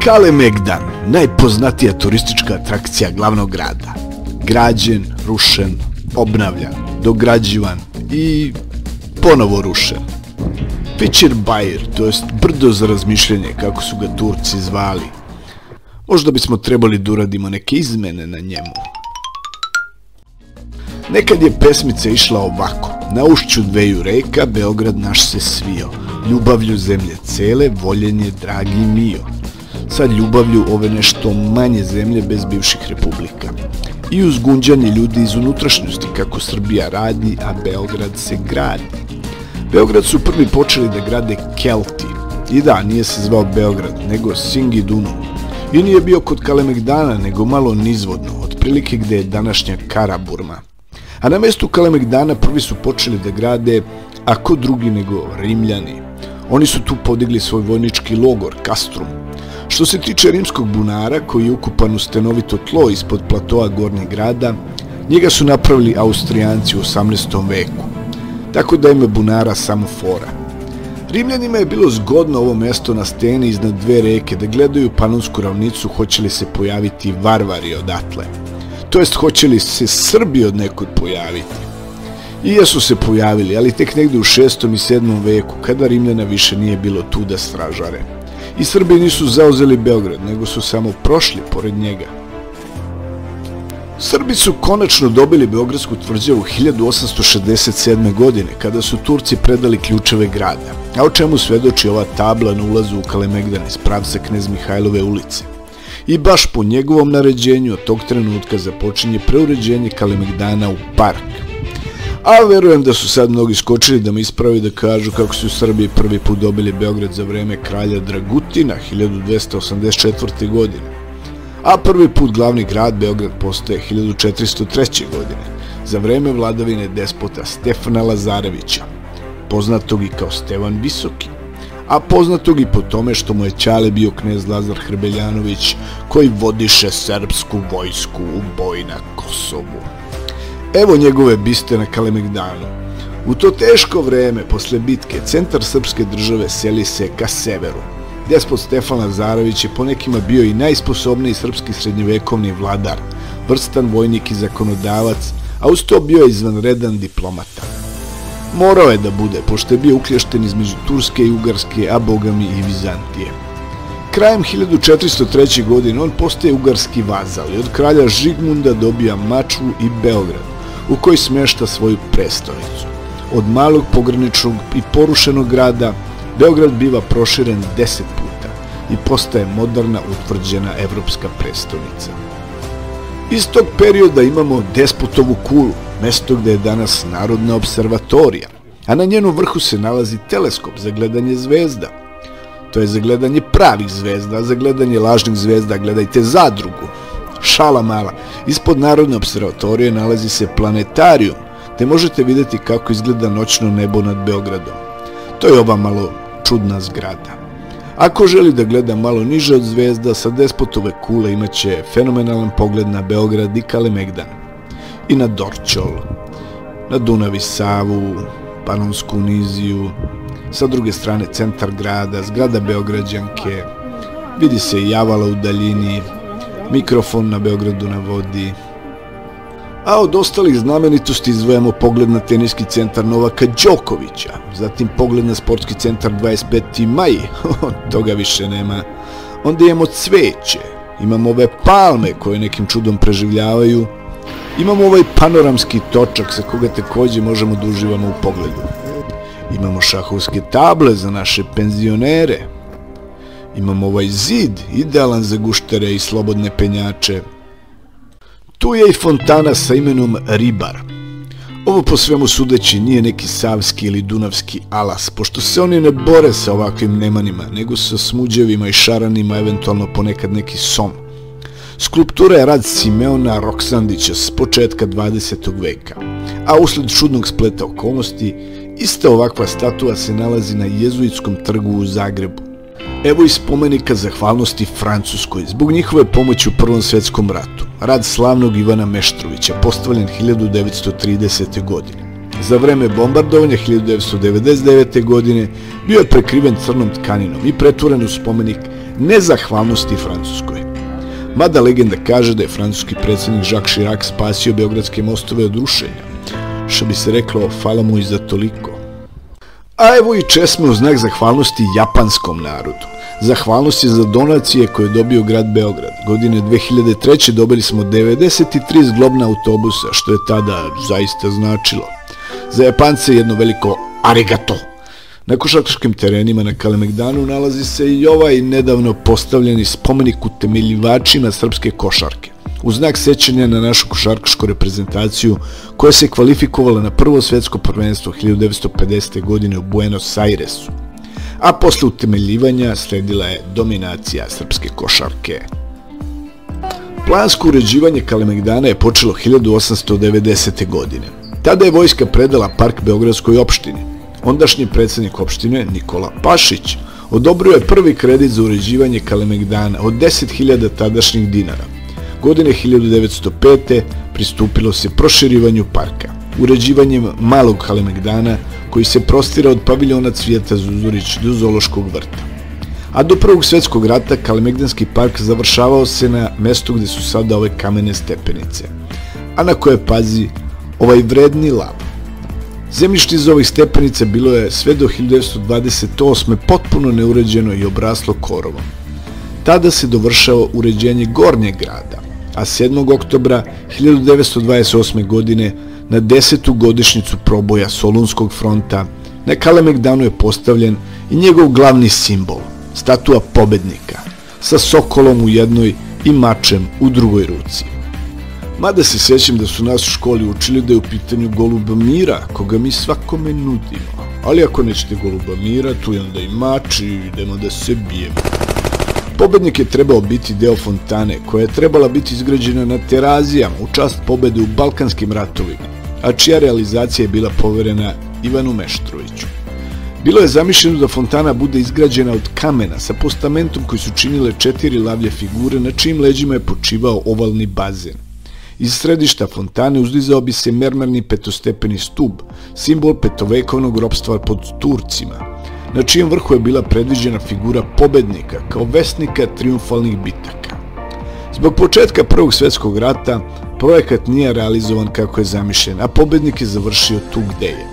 Kalemegdan, najpoznatija turistička atrakcija glavnog grada. Građen, rušen, obnavljan, dograđivan i ponovo rušen. Fičir-Bajir, to jest brdo za razmišljanje, kako su ga Turci zvali. Možda bismo trebali da uradimo neke izmene na njemu. Nekad je pesmica išla ovako. Na ušću dveju reka, Beograd naš se svio. Ljubavlju zemlje cele, voljen je dragi mio. Sad ljubavlju ove nešto manje zemlje bez bivših republika. I uz gunđanje ljudi iz unutrašnjosti kako Srbija radi, a Beograd se gradi. Beograd su prvi počeli da grade Kelti. I da, nije se zvao Beograd, nego Singidunum. I nije bio kod Kalemegdana, nego malo nizvodno, otprilike gde je današnja Karaburma. A na mestu Kalemegdana prvi su počeli da grade, a ko drugi nego Rimljani. Oni su tu podigli svoj vojnički logor, Castrum. Što se tiče rimskog bunara, koji je ukupan u stenovito tlo ispod platoa Gornjeg grada, njega su napravili Austrijanci u 18. veku. Tako da ima bunara samo fora. Rimljanima je bilo zgodno ovo mesto na steni iznad dve reke da gledaju Panonsku ravnicu hoće li se pojaviti varvari odatle. To jest hoće li se Srbi od nekud pojaviti. I jesu se pojavili, ali tek negde u 6. i 7. veku, kada Rimljana više nije bilo tu da stražare. I Srbi nisu zauzeli Beograd, nego su samo prošli pored njega. Srbi su konačno dobili Beogradsku tvrđavu 1867. godine, kada su Turci predali ključeve grada, a o čemu svedoči ova tabla na ulazu u Kalemegdan iz pravca Knez Mihajlove ulice. I baš po njegovom naređenju od tog trenutka započinje preuređenje Kalemegdana u park. A verujem da su sad mnogi skočili da me ispravi da kažu kako su u Srbiji prvi put dobili Beograd za vreme kralja Dragutina 1284. godine. A prvi put glavni grad Beograd postaje 1403. godine, za vreme vladavine despota Stefana Lazarevića, poznatog i kao Stevan Visoki, a poznatog i po tome što mu je ćale bio knez Lazar Hrbeljanović, koji vodiše srpsku vojsku u boj na Kosovu. Evo njegove biste na Kalemegdanu. U to teško vreme, posle bitke, centar srpske države seli se ka severu. Despot Stefan Lazarević je po nekima bio i najsposobniji srpski srednjevekovni vladar, vrstan vojnik i zakonodavac, a uz to bio je izvanredan diplomata. Morao je da bude, pošto je bio uklješten između Turske i Ugarske, a bogami i Vizantije. Krajem 1403. godine on postaje ugarski vazal i od kralja Žigmunda dobija Mačvu i Beograd, u koji smešta svoju prestonicu. Od malog pograničnog i porušenog grada, Beograd biva proširen 10 puta i postaje moderna utvrđena evropska prestonica. Iz tog perioda imamo Despotovu kulu, mesto gde je danas Narodna observatorija, a na njenu vrhu se nalazi teleskop za gledanje zvezda. To je za gledanje pravih zvezda, a za gledanje lažnih zvezda gledajte Zadrugu. Šala mala, ispod Narodne observatorije nalazi se planetarijum, gde možete vidjeti kako izgleda noćno nebo nad Beogradom. To je ova malo čudna zgrada. Ako želi da gleda malo niže od zvezda, sa Despotove kule imaće fenomenalan pogled na Beograd i Kalemegdan. I na Dorćol, na Dunav i Savu, Panonsku niziju, sa druge strane centar grada, zgrada Beograđanke, vidi se i Javala u daljini, mikrofon na Beogradu na vodi. A od ostalih znamenitosti izdvajamo pogled na teniski centar Novaka Đokovića, zatim pogled na sportski centar 25. maj, toga više nema. Onda imamo cveće, imamo ove palme koje nekim čudom preživljavaju, imamo ovaj panoramski točak sa koga takođe možemo da uživamo u pogledu. Imamo šahovske table za naše penzionere, imamo ovaj zid, idealan za guštere i slobodne penjače. Tu je i fontana sa imenom Ribar. Ovo po svemu sudeći nije neki savski ili dunavski alas, pošto se oni ne bore sa ovakvim nemanima, nego sa smuđevima i šaranima, eventualno ponekad neki som. Skulptura je rad Simeona Roksandića s početka 20. veka, a usled čudnog spleta okolnosti, ista ovakva statua se nalazi na Jezuitskom trgu u Zagrebu. Evo i spomenika zahvalnosti Francuskoj zbog njihove pomoći u Prvom svetskom ratu, rad slavnog Ivana Meštrovića, postavljen 1930. godine. Za vreme bombardovanja 1999. godine bio je prekriven crnom tkaninom i pretvoren u spomenik nezahvalnosti Francuskoj. Mada legenda kaže da je francuski predsjednik Jacques Chirac spasio beogradske mostove od rušenja, što bi se reklo, hvala mu i za toliko. A evo i česme u znak zahvalnosti japanskom narodu. Zahvalnost je za donacije koje je dobio grad Beograd. Godine 2003. dobili smo 93 zglobna autobusa, što je tada zaista značilo. Za Japance jedno veliko arigato. Na košarkaškim terenima na Kalemegdanu nalazi se i ovaj nedavno postavljeni spomenik utemeljivačima srpske košarke, u znak sećanja na našu košarkašku reprezentaciju koja se kvalifikovala na prvo svetsko prvenstvo 1950. godine u Buenos Airesu, a posle utemeljivanja sledila je dominacija srpske košarke. Plansko uređivanje Kalemegdana je počelo 1890. godine. Tada je vojska predala park Beogradskoj opštini. Ondašnji predsjednik opštine, Nikola Pašić, odobrio je prvi kredit za uređivanje Kalemegdana od 10.000 tadašnjih dinara. Godine 1905. pristupilo se proširivanju parka, uređivanjem malog Kalemegdana koji se prostira od paviljona Cvijeta Zuzorić do Zoološkog vrta. A do Prvog svjetskog rata Kalemegdanski park završavao se na mestu gde su sada ove kamene stepenice, a na koje pazi ovaj vredni lav. Zemljište iz ovih stepenica bilo je sve do 1928. potpuno neuređeno i obraslo korovom. Tada se dovršava uređenje gornjeg grada, a 7. oktobra 1928. godine na 10. godišnjicu proboja Solunskog fronta na Kalemegdanu je postavljen i njegov glavni simbol, statua pobednika, sa sokolom u jednoj i mačem u drugoj ruci. Mada se sjećam da su nas u školi učili da je u pitanju goluba mira, koga mi svakome nudimo. Ali ako nećete goluba mira, tu je onda i mač i idemo da se bijemo. Pobednik je trebao biti deo fontane, koja je trebala biti izgrađena na Terazijama u čast pobede u Balkanskim ratovima, a čija realizacija je bila poverena Ivanu Meštroviću. Bilo je zamišljeno da fontana bude izgrađena od kamena sa postamentom koji su činile 4 lavlje figure na čijim leđima je počivao ovalni bazen. Iz središta fontane uzdizao bi se mermerni petostepeni stub, simbol petovekovnog ropstva pod Turcima, na čijem vrhu je bila predviđena figura pobednika kao vesnika triumfalnih bitaka. Zbog početka Prvog svjetskog rata projekat nije realizovan kako je zamišljen, a pobednik je završio tu gde je.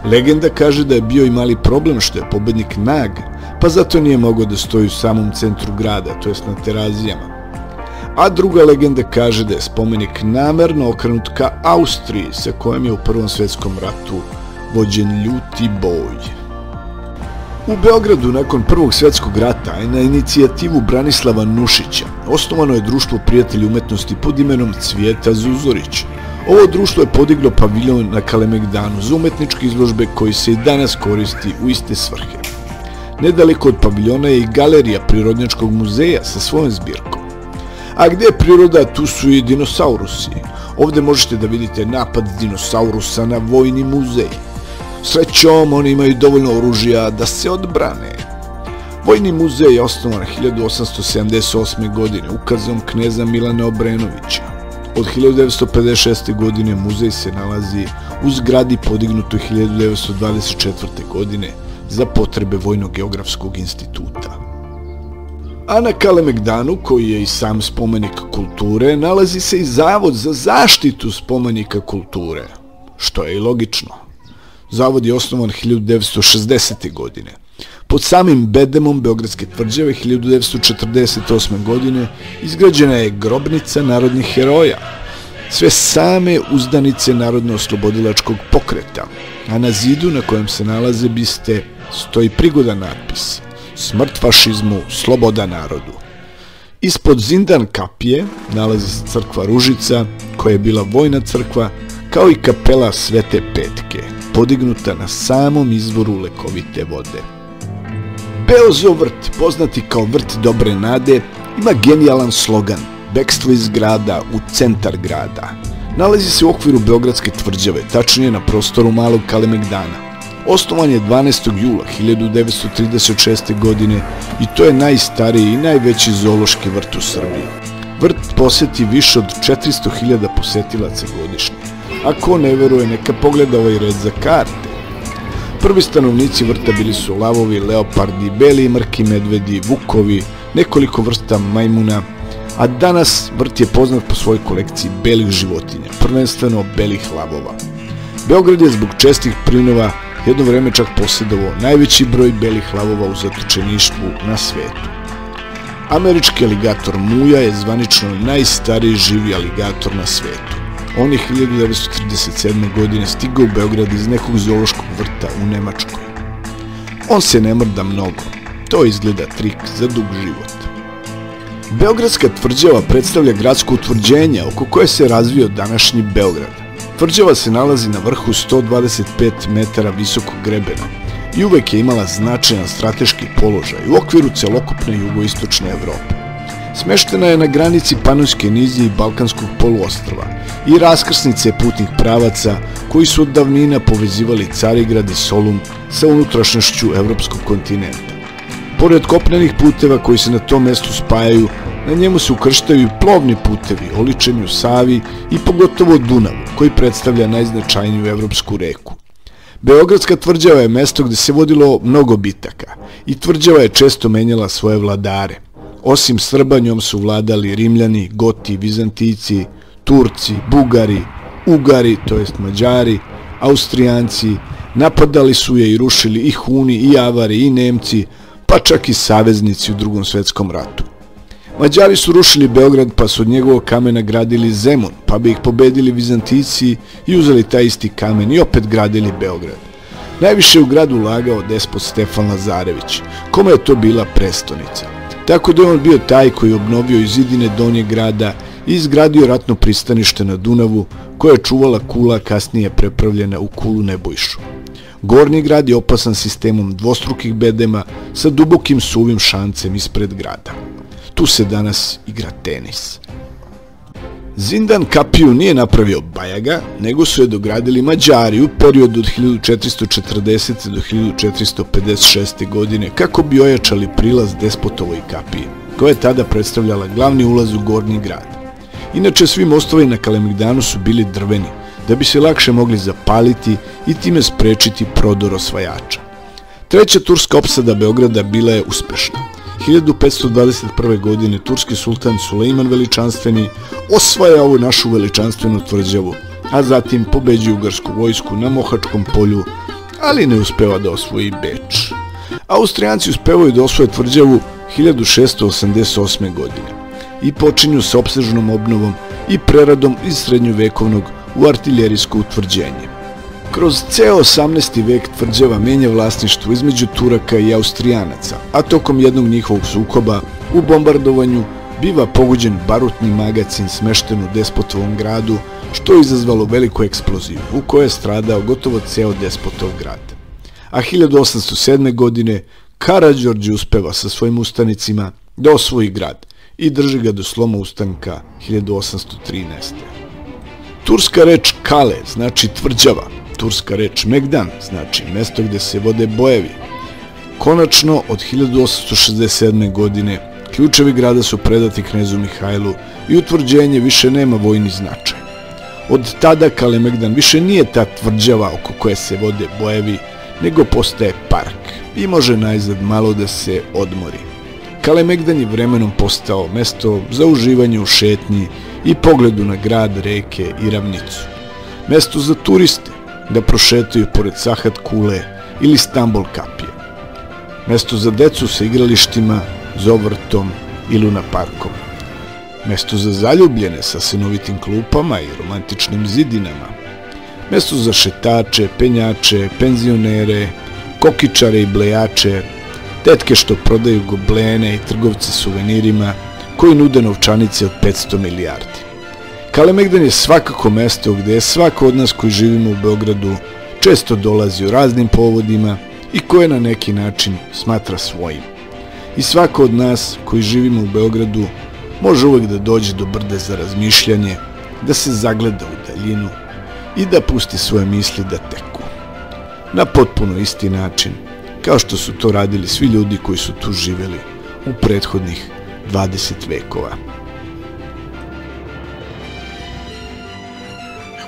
Legenda kaže da je bio i mali problem što je pobednik nag, pa zato nije mogao da stoji u samom centru grada, to jest na Terazijama. A druga legenda kaže da je spomenik namerno okrenut ka Austriji, sa kojom je u Prvom svjetskom ratu vođen ljuti boj. U Beogradu nakon Prvog svjetskog rata i na inicijativu Branislava Nušića osnovano je Društvo prijatelji umetnosti pod imenom Cvijeta Zuzorić. Ovo društvo je podiglo paviljon na Kalemegdanu za umetničke izložbe koji se i danas koristi u iste svrhe. Nedaleko od paviljona je i galerija Prirodnjačkog muzeja sa svojom zbirkom. A gde je priroda, tu su i dinosaurusi. Ovde možete da vidite napad dinosaurusa na vojni muzej. Srećom, oni imaju dovoljno oružja da se odbrane. Vojni muzej je osnovan 1878. godine ukazom kneza Milana Obrenovića. Od 1956. godine muzej se nalazi u zgradi podignutoj 1924. godine za potrebe Vojno-geografskog instituta. A na Kalemegdanu, koji je i sam spomenik kulture, nalazi se i Zavod za zaštitu spomenika kulture, što je i logično. Zavod je osnovan 1960. godine. Pod samim bedemom Beogradske tvrđave 1948. godine izgrađena je grobnica narodnih heroja, sve same uzdanice Narodno-oslobodilačkog pokreta, a na zidu na kojem se nalaze biste stoji prigodan natpis: Smrt fašizmu, sloboda narodu. Ispod zindan kapije nalazi se crkva Ružica, koja je bila vojna crkva, kao i kapela Svete Petke, podignuta na samom izvoru lekovite vode. Beozov vrt, poznati kao vrt dobre nade, ima genijalan slogan: bekstvo iz grada u centar grada. Nalazi se u okviru Beogradske tvrđave, tačnije na prostoru malog Kalemegdana. Osnovan je 12. jula 1936. godine i to je najstariji i najveći zoološki vrt u Srbiji. Vrt poseti više od 400.000 posetilaca godišnje. Ako ne veruje, neka pogleda ovaj red za karte. Prvi stanovnici vrta bili su lavovi, leopardi, beli i mrki medvedi, vukovi, nekoliko vrsta majmuna, a danas vrt je poznat po svojoj kolekciji belih životinja, prvenstveno belih lavova. Beograd je zbog čestih primjera jedno vreme čak posjedovao najveći broj belih lavova u zatočeništvu na svetu. Američki aligator Muja je zvanično najstariji živi aligator na svetu. On je 1937. godine stigao u Beograd iz nekog zoološkog vrta u Nemačkoj. On se ne mrda mnogo, to izgleda trik za dug život. Beogradska tvrđava predstavlja gradsko utvrđenje oko koje se razvio današnji Beograd. Tvrđava se nalazi na vrhu 125 metara visokog grebena i uvek je imala značajan strateški položaj u okviru celokupne jugoistočne Evrope. Smeštena je na granici Panonske nizije i Balkanskog poluostrva i raskrsnice putnih pravaca koji su od davnina povezivali Carigrad i Solun sa unutrašnjošću evropskog kontinenta. Pored kopnenih puteva koji se na tom mestu spajaju, na njemu se ukrštaju i plovni putevi oličeni u Savi i pogotovo Dunavu, koji predstavlja najznačajniju evropsku reku. Beogradska tvrđava je mesto gde se vodilo mnogo bitaka i tvrđava je često menjala svoje vladare. Osim Srba njom su vladali Rimljani, Goti, Vizantijci, Turci, Bugari, Ugari, to jest Mađari, Austrijanci, napadali su je i rušili i Huni, i Avari, i Nemci, pa čak i saveznici u Drugom svetskom ratu. Mađari su rušili Beograd pa su od njegovog kamena gradili Zemun, pa bi ih pobedili Vizantijci i uzeli taj isti kamen i opet gradili Beograd. Najviše u gradu ulagao despot Stefan Lazarević, kome je to bila prestonica. Tako da je on bio taj koji je obnovio i zidine donjeg grada i izgradio ratno pristanište na Dunavu, koja je čuvala kula kasnije prepravljena u kulu Nebojšu. Gornji grad je opasan sistemom dvostrukih bedema sa dubokim suvim šancem ispred grada. Tu se danas igra tenis. Zindan kapiju nije napravio Bajaga, nego su je dogradili Mađari u periodu od 1440. do 1456. godine kako bi ojačali prilaz despotovoj kapiji, koja je tada predstavljala glavni ulaz u gornji grad. Inače, svi mostovi na Kalemegdanu su bili drveni, da bi se lakše mogli zapaliti i time sprečiti prodor osvajača. Treća turska opsada Beograda bila je uspešna. 1521. godine turski sultan Sulejman Veličanstveni osvaja ovu našu veličanstvenu tvrđavu, a zatim pobeđuje ugarsku vojsku na Mohačkom polju, ali ne uspeva da osvoji Beč. Austrijanci uspevaju da osvoje tvrđavu 1688. godine i počinju sa opsežnom obnovom i preradom iz srednjovekovnog u artiljerijsko utvrđenje. Kroz ceo 18. vek tvrđava menja vlasništvo između Turaka i Austrijanaca, a tokom jednog njihovog sukoba u bombardovanju biva pogođen barutni magacin smešten u despotovom gradu, što je izazvalo veliku eksploziju u kojoj je stradao gotovo ceo despotov grad. A 1807. godine Karađorđe uspeva sa svojim ustanicima da osvoji grad i drži ga do sloma ustanka 1813. Turska reč Kale znači tvrđava, turska reč Megdan znači mesto gde se vode bojevi. Konačno, od 1867. godine ključevi grada su predati knezu Mihajlu i utvrđenje više nema vojni značaj. Od tada Kalemegdan više nije ta tvrđava oko koje se vode bojevi, nego postaje park i može najzad malo da se odmori. Kalemegdan je vremenom postao mesto za uživanje u šetnji i pogledu na grad, reke i ravnicu. Mesto za turiste da prošetaju pored Sahat Kule ili Stambol kapije. Mesto za decu sa igralištima, zovrtom i lunaparkom. Mesto za zaljubljene sa sinovitim klupama i romantičnim zidinama. Mesto za šetače, penjače, penzionere, kokičare i blejače, tetke što prodaju goblene i trgovce suvenirima koji nude novčanice od 500 milijardi. Kalemegdan je svakako mesto gde je svako od nas koji živimo u Beogradu često dolazi u raznim povodima i koje na neki način smatra svojim. I svako od nas koji živimo u Beogradu može uvek da dođe do brde za razmišljanje, da se zagleda u daljinu i da pusti svoje misli da teku. Na potpuno isti način, kao što su to radili svi ljudi koji su tu živeli u prethodnih 20 vekova.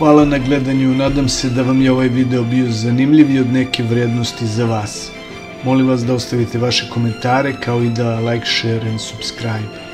Hvala na gledanju, nadam se da vam je ovaj video bio zanimljiv i od neke vrednosti za vas. Molim vas da ostavite vaše komentare kao i da like, share and subscribe.